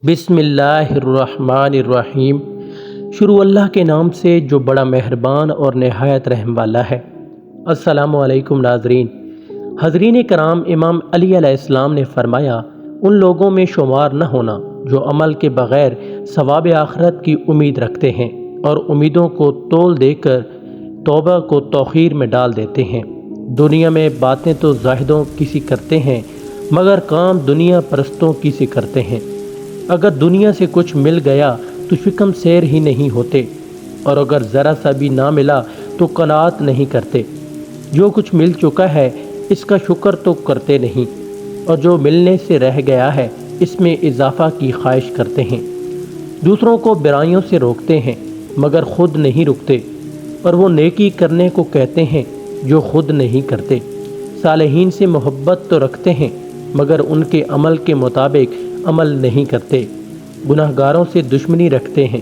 بسم اللہ الرحمن الرحیم۔ شروع اللہ کے نام سے جو بڑا مہربان اور نہایت رحم والا ہے۔ السلام علیکم ناظرین۔ حضرین کرام، امام علی علیہ السلام نے فرمایا، ان لوگوں میں شمار نہ ہونا جو عمل کے بغیر ثواب آخرت کی امید رکھتے ہیں اور امیدوں کو تول دے کر توبہ کو تاخیر میں ڈال دیتے ہیں۔ دنیا میں باتیں تو زاہدوں کی سی کرتے ہیں مگر کام دنیا پرستوں کی سی کرتے ہیں۔ اگر دنیا سے کچھ مل گیا تو شکم سیر ہی نہیں ہوتے، اور اگر ذرا سا بھی نہ ملا تو قناعت نہیں کرتے۔ جو کچھ مل چکا ہے اس کا شکر تو کرتے نہیں، اور جو ملنے سے رہ گیا ہے اس میں اضافہ کی خواہش کرتے ہیں۔ دوسروں کو برائیوں سے روکتے ہیں مگر خود نہیں رکتے، اور وہ نیکی کرنے کو کہتے ہیں جو خود نہیں کرتے۔ صالحین سے محبت تو رکھتے ہیں مگر ان کے عمل کے مطابق عمل نہیں کرتے۔ گناہ گاروں سے دشمنی رکھتے ہیں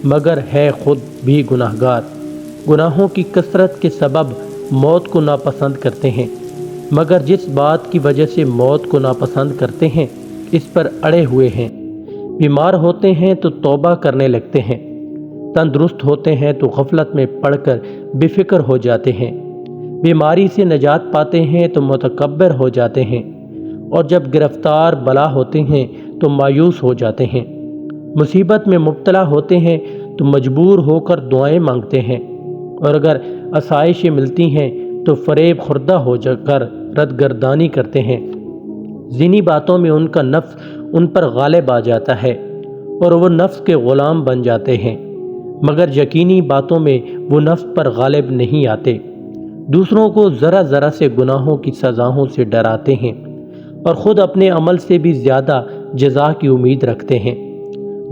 مگر ہے خود بھی گناہ گار۔ گناہوں کی کثرت کے سبب موت کو ناپسند کرتے ہیں مگر جس بات کی وجہ سے موت کو ناپسند کرتے ہیں اس پر اڑے ہوئے ہیں۔ بیمار ہوتے ہیں تو توبہ کرنے لگتے ہیں، تندرست ہوتے ہیں تو غفلت میں پڑ کر بے فکر ہو جاتے ہیں۔ بیماری سے نجات پاتے ہیں تو متکبر ہو جاتے ہیں، اور جب گرفتار بلا ہوتے ہیں تو مایوس ہو جاتے ہیں۔ مصیبت میں مبتلا ہوتے ہیں تو مجبور ہو کر دعائیں مانگتے ہیں، اور اگر آسائشیں ملتی ہیں تو فریب خوردہ ہو جا کر رد گردانی کرتے ہیں۔ ذینی باتوں میں ان کا نفس ان پر غالب آ جاتا ہے اور وہ نفس کے غلام بن جاتے ہیں، مگر یقینی باتوں میں وہ نفس پر غالب نہیں آتے۔ دوسروں کو ذرا ذرا سے گناہوں کی سزاؤں سے ڈراتے ہیں اور خود اپنے عمل سے بھی زیادہ جزا کی امید رکھتے ہیں۔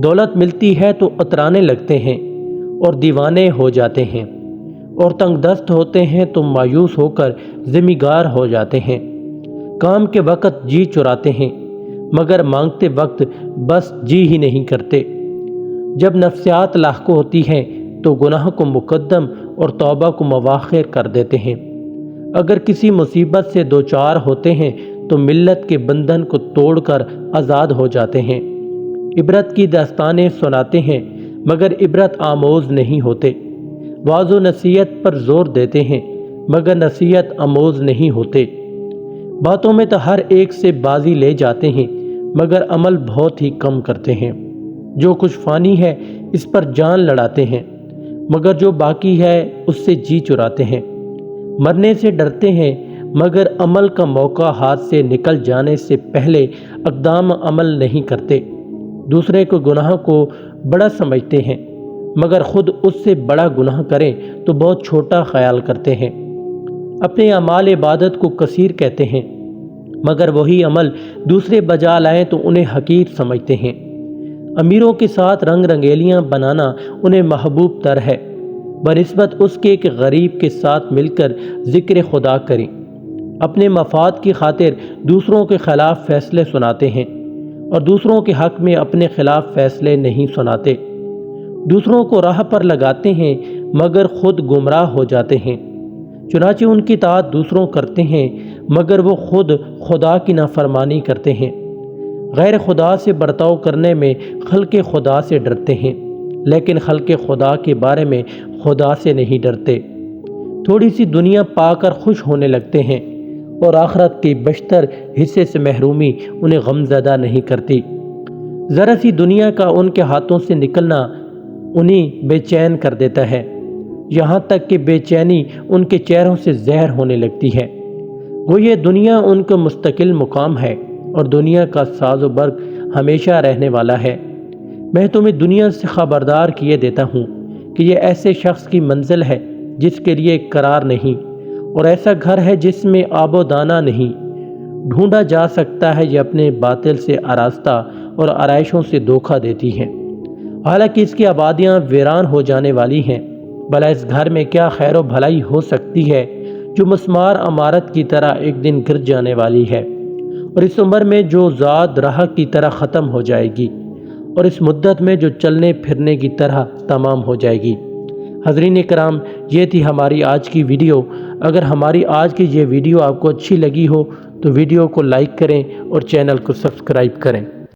دولت ملتی ہے تو اترانے لگتے ہیں اور دیوانے ہو جاتے ہیں، اور تنگ دست ہوتے ہیں تو مایوس ہو کر ذمہ گار ہو جاتے ہیں۔ کام کے وقت جی چراتے ہیں مگر مانگتے وقت بس جی ہی نہیں کرتے۔ جب نفسیات لاحق ہوتی ہیں تو گناہ کو مقدم اور توبہ کو مؤخر کر دیتے ہیں۔ اگر کسی مصیبت سے دوچار ہوتے ہیں تو ملت کے بندھن کو توڑ کر آزاد ہو جاتے ہیں۔ عبرت کی داستانیں سناتے ہیں مگر عبرت آموز نہیں ہوتے۔ وعظ و نصیحت پر زور دیتے ہیں مگر نصیحت آموز نہیں ہوتے۔ باتوں میں تو ہر ایک سے بازی لے جاتے ہیں مگر عمل بہت ہی کم کرتے ہیں۔ جو کچھ فانی ہے اس پر جان لڑاتے ہیں مگر جو باقی ہے اس سے جی چراتے ہیں۔ مرنے سے ڈرتے ہیں مگر عمل کا موقع ہاتھ سے نکل جانے سے پہلے اقدام عمل نہیں کرتے۔ دوسرے کو گناہ کو بڑا سمجھتے ہیں مگر خود اس سے بڑا گناہ کریں تو بہت چھوٹا خیال کرتے ہیں۔ اپنے اعمال عبادت کو کثیر کہتے ہیں مگر وہی عمل دوسرے بجا لائیں تو انہیں حقیر سمجھتے ہیں۔ امیروں کے ساتھ رنگ رنگیلیاں بنانا انہیں محبوب تر ہے بنسبت اس کے کہ غریب کے ساتھ مل کر ذکر خدا کریں۔ اپنے مفاد کی خاطر دوسروں کے خلاف فیصلے سناتے ہیں اور دوسروں کے حق میں اپنے خلاف فیصلے نہیں سناتے۔ دوسروں کو راہ پر لگاتے ہیں مگر خود گمراہ ہو جاتے ہیں۔ چنانچہ ان کی اطاعت دوسروں کرتے ہیں مگر وہ خود خدا کی نافرمانی کرتے ہیں۔ غیر خدا سے برتاؤ کرنے میں خلق خدا سے ڈرتے ہیں لیکن خلق خدا کے بارے میں خدا سے نہیں ڈرتے۔ تھوڑی سی دنیا پا کر خوش ہونے لگتے ہیں اور آخرت کے بیشتر حصے سے محرومی انہیں غم زدہ نہیں کرتی۔ ذرا سی دنیا کا ان کے ہاتھوں سے نکلنا انہیں بے چین کر دیتا ہے، یہاں تک کہ بے چینی ان کے چہروں سے زہر ہونے لگتی ہے۔ وہ یہ دنیا ان کا مستقل مقام ہے اور دنیا کا ساز و برگ ہمیشہ رہنے والا ہے۔ میں تمہیں دنیا سے خبردار کیے دیتا ہوں کہ یہ ایسے شخص کی منزل ہے جس کے لیے قرار نہیں، اور ایسا گھر ہے جس میں آب و دانہ نہیں۔ ڈھونڈا جا سکتا ہے، یہ اپنے باطل سے آراستہ اور آرائشوں سے دھوکہ دیتی ہے، حالانکہ اس کی آبادیاں ویران ہو جانے والی ہیں۔ بھلا اس گھر میں کیا خیر و بھلائی ہو سکتی ہے جو مسمار عمارت کی طرح ایک دن گر جانے والی ہے، اور اس عمر میں جو ذات راہ کی طرح ختم ہو جائے گی، اور اس مدت میں جو چلنے پھرنے کی طرح تمام ہو جائے گی۔ حضرین کرام، یہ تھی ہماری آج کی ویڈیو۔ اگر ہماری آج کی یہ ویڈیو آپ کو اچھی لگی ہو تو ویڈیو کو لائک کریں اور چینل کو سبسکرائب کریں۔